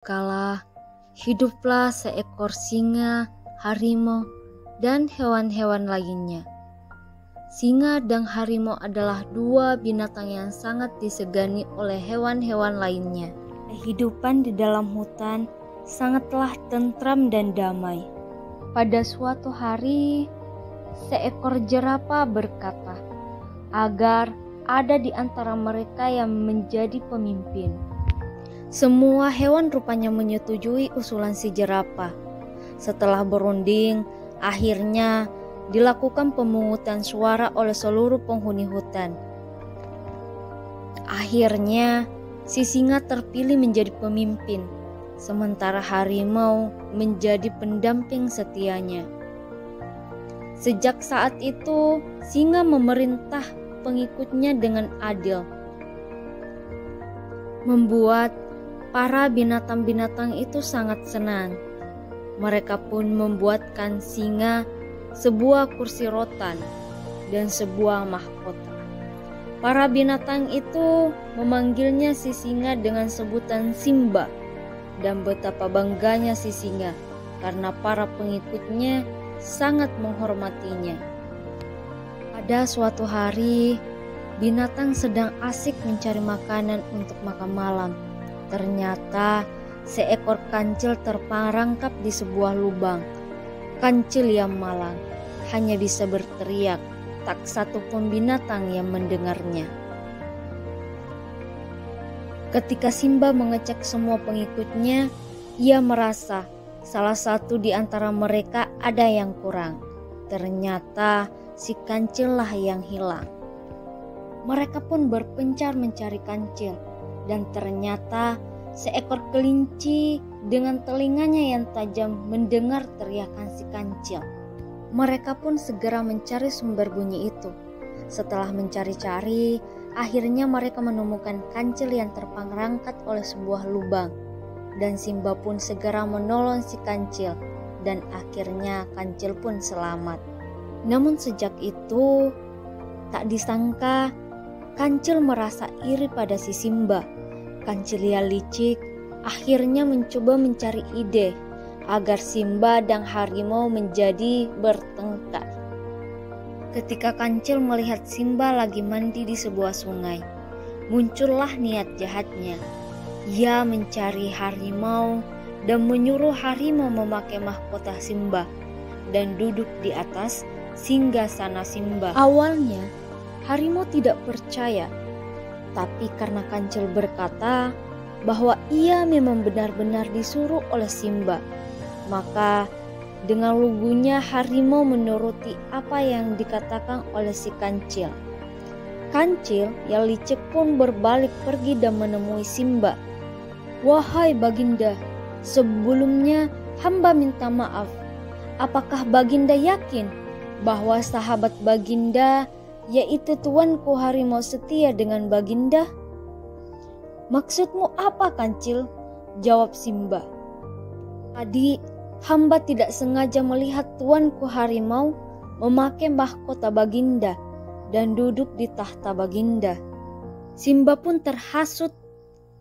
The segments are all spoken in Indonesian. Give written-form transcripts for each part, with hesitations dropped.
Kala hiduplah seekor singa, harimau, dan hewan-hewan lainnya. Singa dan harimau adalah dua binatang yang sangat disegani oleh hewan-hewan lainnya. Kehidupan di dalam hutan sangatlah tentram dan damai. Pada suatu hari, seekor jerapah berkata agar ada di antara mereka yang menjadi pemimpin. Semua hewan rupanya menyetujui usulan si jerapah. Setelah berunding, akhirnya dilakukan pemungutan suara oleh seluruh penghuni hutan. Akhirnya, si singa terpilih menjadi pemimpin, sementara harimau menjadi pendamping setianya. Sejak saat itu, singa memerintah pengikutnya dengan adil, membuat para binatang-binatang itu sangat senang. Mereka pun membuatkan singa sebuah kursi rotan dan sebuah mahkota. Para binatang itu memanggilnya si singa dengan sebutan Simba, dan betapa bangganya si singa karena para pengikutnya sangat menghormatinya. Pada suatu hari, binatang sedang asik mencari makanan untuk makan malam. Ternyata seekor kancil terperangkap di sebuah lubang. Kancil yang malang hanya bisa berteriak, tak satu pun binatang yang mendengarnya. Ketika Simba mengecek semua pengikutnya, ia merasa salah satu di antara mereka ada yang kurang. Ternyata si kancil lah yang hilang. Mereka pun berpencar mencari kancil, dan ternyata seekor kelinci dengan telinganya yang tajam mendengar teriakan si kancil. Mereka pun segera mencari sumber bunyi itu. Setelah mencari-cari, akhirnya mereka menemukan kancil yang terperangkap oleh sebuah lubang. Dan Simba pun segera menolong si kancil, dan akhirnya kancil pun selamat. Namun sejak itu, tak disangka kancil merasa iri pada si Simba. Kancil yang licik akhirnya mencoba mencari ide agar Simba dan harimau menjadi bertengkar. Ketika kancil melihat Simba lagi mandi di sebuah sungai, muncullah niat jahatnya. Ia mencari harimau dan menyuruh harimau memakai mahkota Simba dan duduk di atas singgasana Simba. Awalnya harimau tidak percaya, tapi karena kancil berkata bahwa ia memang benar-benar disuruh oleh Simba, maka dengan lugunya harimau menuruti apa yang dikatakan oleh si kancil. Kancil yang licik pun berbalik pergi dan menemui Simba. "Wahai Baginda, sebelumnya hamba minta maaf. Apakah Baginda yakin bahwa sahabat Baginda, yaitu tuanku harimau setia dengan Baginda?" "Maksudmu apa, Kancil?" jawab Simba. "Tadi hamba tidak sengaja melihat tuanku harimau memakai mahkota Baginda dan duduk di tahta Baginda." Simba pun terhasut,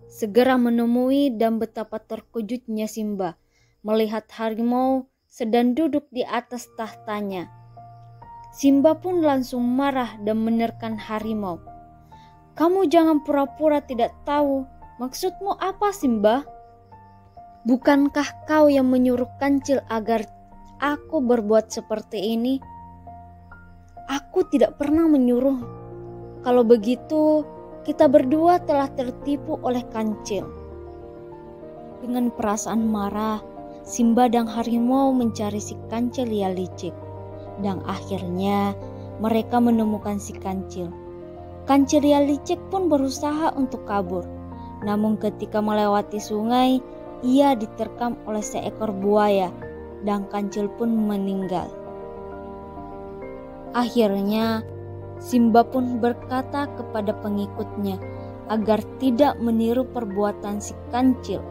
segera menemui, dan betapa terkejutnya Simba melihat harimau sedang duduk di atas tahtanya. Simba pun langsung marah dan menerkam harimau. "Kamu jangan pura-pura tidak tahu. Maksudmu apa, Simba? Bukankah kau yang menyuruh kancil agar aku berbuat seperti ini?" "Aku tidak pernah menyuruh. Kalau begitu, kita berdua telah tertipu oleh kancil." Dengan perasaan marah, Simba dan harimau mencari si kancil yang licik. Dan akhirnya mereka menemukan si kancil. Kancil yang licik pun berusaha untuk kabur. Namun ketika melewati sungai, ia diterkam oleh seekor buaya dan kancil pun meninggal. Akhirnya Simba pun berkata kepada pengikutnya agar tidak meniru perbuatan si kancil.